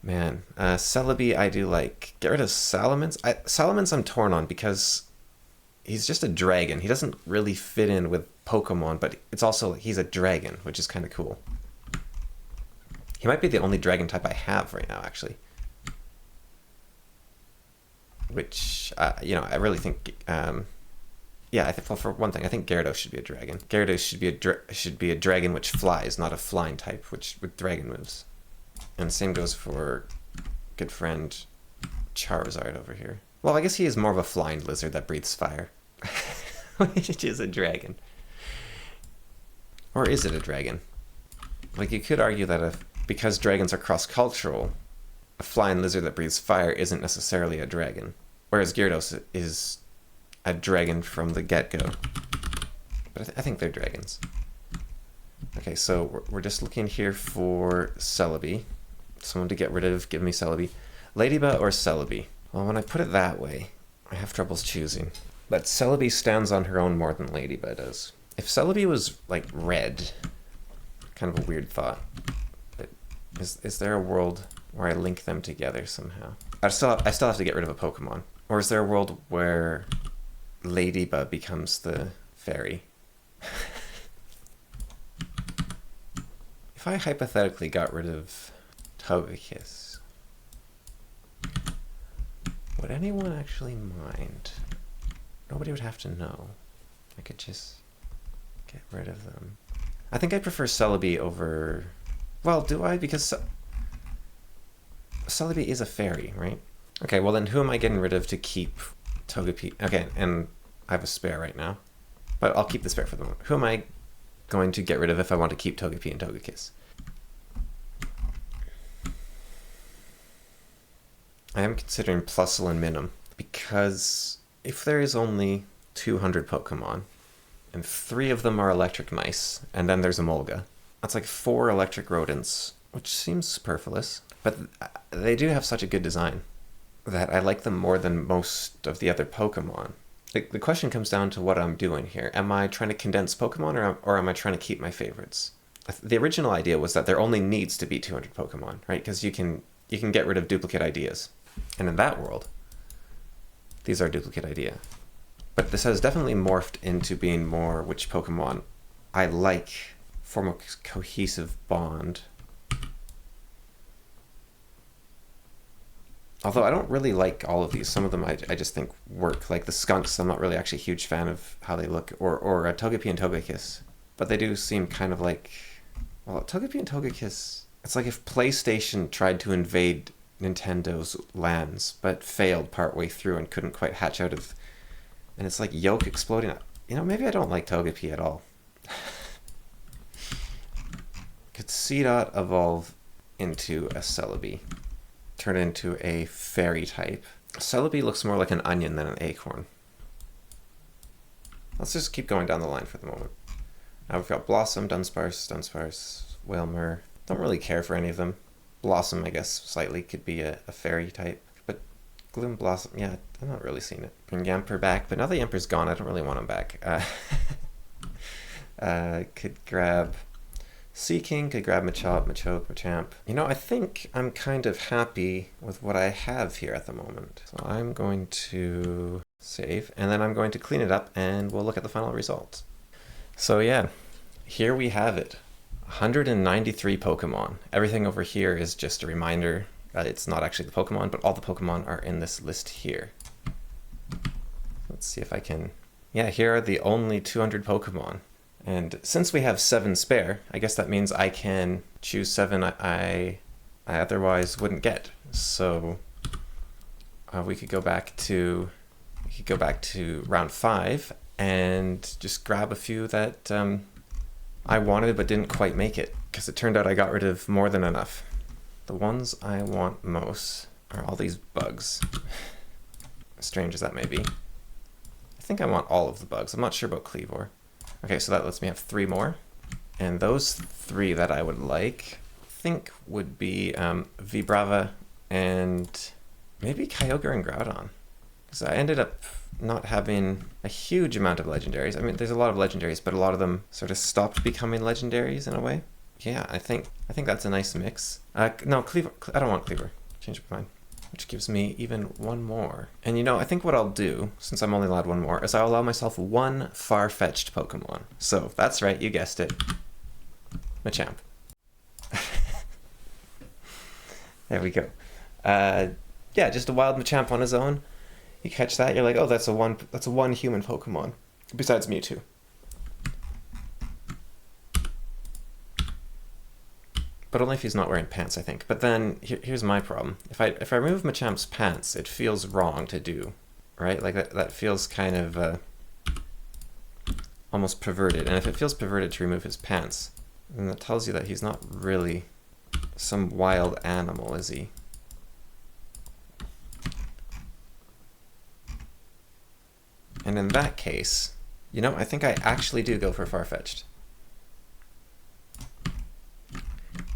Man, Celebi I do like. Get rid of Salamence. Salamence I'm torn on because he's just a dragon. He doesn't really fit in with Pokemon, but it's also, he's a dragon, which is kind of cool. He might be the only dragon type I have right now, actually. Which, I really think, yeah, I think, well, for one thing, I think Gyarados should be a dragon. Gyarados should be a dragon which flies, not a flying type, which with dragon moves. And same goes for good friend Charizard over here. Well, I guess he is more of a flying lizard that breathes fire. Which is a dragon. Or is it a dragon? Like, you could argue that because dragons are cross-cultural, a flying lizard that breathes fire isn't necessarily a dragon. Whereas Gyarados is a dragon from the get-go. But I think they're dragons. Okay, so we're just looking here for Celebi. Someone to get rid of, give me Celebi. Ladybug or Celebi? Well, when I put it that way, I have troubles choosing. But Celebi stands on her own more than Ladybug does. If Celebi was, like, red, kind of a weird thought. But is there a world where I link them together somehow? I still have to get rid of a Pokemon. Or is there a world where Ladybug becomes the fairy? If I hypothetically got rid of Togekiss, would anyone actually mind? Nobody would have to know. I could just get rid of them. I think I prefer Celebi over... Well, do I? Because Celebi is a fairy, right? Okay, well then who am I getting rid of to keep Togepi? Okay, and I have a spare right now. But I'll keep the spare for the moment. Who am I going to get rid of if I want to keep Togepi and Togekiss? I am considering Plusle and Minun, because if there is only 200 Pokemon, and 3 of them are electric mice, and then there's a Molga, that's like 4 electric rodents, which seems superfluous, but they do have such a good design that I like them more than most of the other Pokemon. The question comes down to what I'm doing here. Am I trying to condense Pokemon, or am I trying to keep my favorites? The original idea was that there only needs to be 200 Pokemon, right? Because you can get rid of duplicate ideas. And in that world, these are duplicate idea. But this has definitely morphed into being more which Pokemon I like, form a cohesive bond. Although I don't really like all of these. Some of them I just think work. Like the skunks, I'm not really actually a huge fan of how they look. Or Togepi and Togekiss. But they do seem kind of like... Well, Togepi and Togekiss... It's like if PlayStation tried to invade Nintendo's lands, but failed partway through and couldn't quite hatch out of... And it's like yolk exploding. You know, maybe I don't like Togepi at all. Could Seedot evolve into a Celebi? Turn into a fairy type. Celebi looks more like an onion than an acorn. Let's just keep going down the line for the moment. Now we've got Blossom, Dunsparce, Wailmer. Don't really care for any of them. Blossom, I guess, slightly could be a fairy type. But Gloom Blossom, yeah, I'm not really seeing it. Bring Yamper back, but now that Yamper's gone, I don't really want him back. Could grab Seaking, could grab Machop, Machamp. You know, I think I'm kind of happy with what I have here at the moment. So I'm going to save, and then I'm going to clean it up, and we'll look at the final result. So yeah, here we have it. 193 Pokemon. Everything over here is just a reminder. It's not actually the Pokemon, but all the Pokemon are in this list here. Let's see if I can... Yeah, here are the only 200 Pokemon. And since we have 7 spare, I guess that means I can choose 7 I otherwise wouldn't get. So we could go back to round 5 and just grab a few that I wanted but didn't quite make it, because it turned out I got rid of more than enough. The ones I want most are all these bugs. Strange as that may be. I think I want all of the bugs. I'm not sure about Cleavor. Okay, so that lets me have 3 more. And those 3 that I would like, I think would be Vibrava and maybe Kyogre and Groudon. Because I ended up not having a huge amount of legendaries. I mean, there's a lot of legendaries, but a lot of them sort of stopped becoming legendaries in a way. yeah, I think that's a nice mix. No, Cleaver. I don't want Cleaver. Change my mind. Which gives me even one more. And you know, I think what I'll do, since I'm only allowed one more, is I'll allow myself one far-fetched Pokemon. So that's right, you guessed it. Machamp. There we go. Yeah, just a wild Machamp on his own. You catch that, you're like, oh, that's a one human Pokemon. Besides Mewtwo. But only if he's not wearing pants, I think. But then, here's my problem. If I remove Machamp's pants, it feels wrong to do, right? Like, that feels kind of almost perverted. And if it feels perverted to remove his pants, then that tells you that he's not really some wild animal, is he? And in that case, you know, I think I actually do go for Farfetch'd.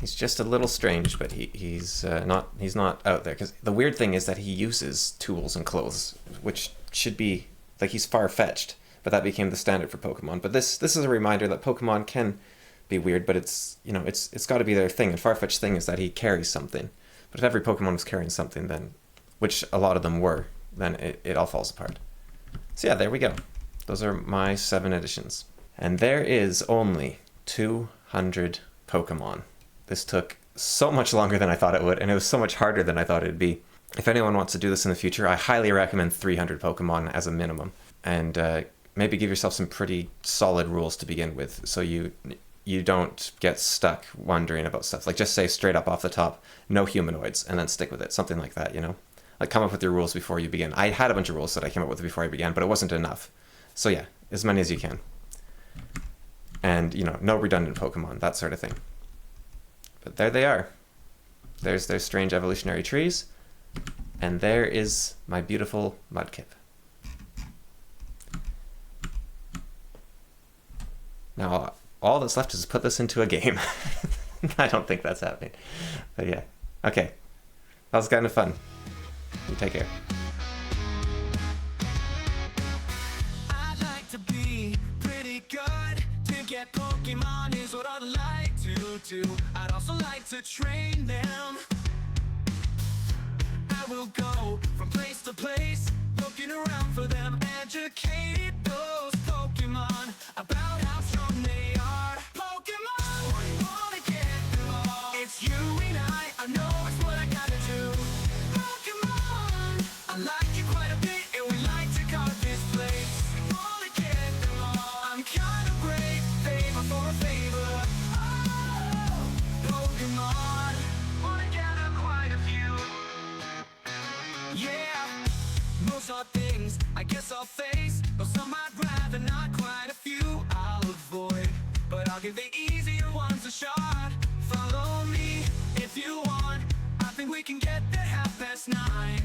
He's just a little strange, but he's not out there. Because the weird thing is that he uses tools and clothes, which should be, like, he's far-fetched, but that became the standard for Pokemon. But this is a reminder that Pokemon can be weird, but it's, you know, it's got to be their thing. And Farfetch's thing is that he carries something. But if every Pokemon was carrying something, then, which a lot of them were, then it all falls apart. So yeah, there we go. Those are my 7 editions. And there is only 200 Pokemon. This took so much longer than I thought it would, and it was so much harder than I thought it'd be. If anyone wants to do this in the future, I highly recommend 300 Pokemon as a minimum. And maybe give yourself some pretty solid rules to begin with, so you don't get stuck wondering about stuff. Like, just say straight up off the top, no humanoids, and then stick with it. Something like that, you know? Like, come up with your rules before you begin. I had a bunch of rules that I came up with before I began, but it wasn't enough. So yeah, as many as you can. And, you know, no redundant Pokemon, that sort of thing. But there they are. There's their strange evolutionary trees. And there is my beautiful Mudkip. Now, all that's left is to put this into a game. I don't think that's happening. But yeah. Okay. That was kind of fun. You take care. I'd like to be pretty good. To get Pokemon is what I'd like to do. I'd also like to train them. I will go from place to place, looking around for them. Educate those Pokemon about how strong they are. Pokemon, wanna get them all. It's you and I know it's what I gotta do. Pokemon, I like you quite a bit, and we like to guard this place. Wanna get them all. I'm kind of great, favor for a favor. Oh, Pokemon, wanna gather quite a few. Yeah, most are things I guess I'll face, though some I'd rather not. Quite a few I'll avoid, but I'll give the easier ones a shot. Follow me if you want. I think we can get there 9:30.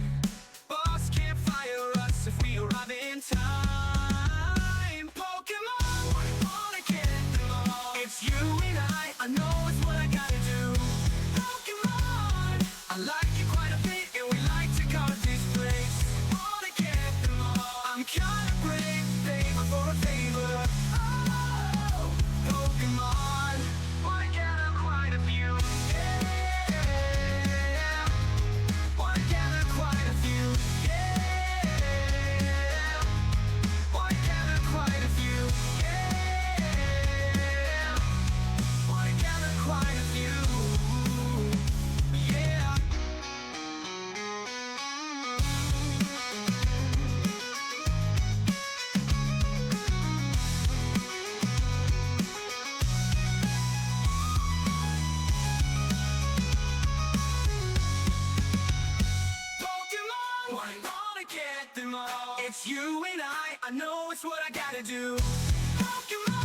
Boss can't fire us if we arrive in time. Pokemon, wanna get them all. It's you and I know it's what I gotta do. Pokemon, I like you quite a bit, and we like to guard this place. Wanna get them all. I'm kind of brave, favor for a favor. Oh, Pokemon, wanna gather quite a few. Yeah, wanna gather quite a few. Yeah, wanna gather quite a few. Yeah, wanna gather quite a few. Yeah. Pokemon, wanna get them all. It's you and I know it's what I gotta do. Pokemon.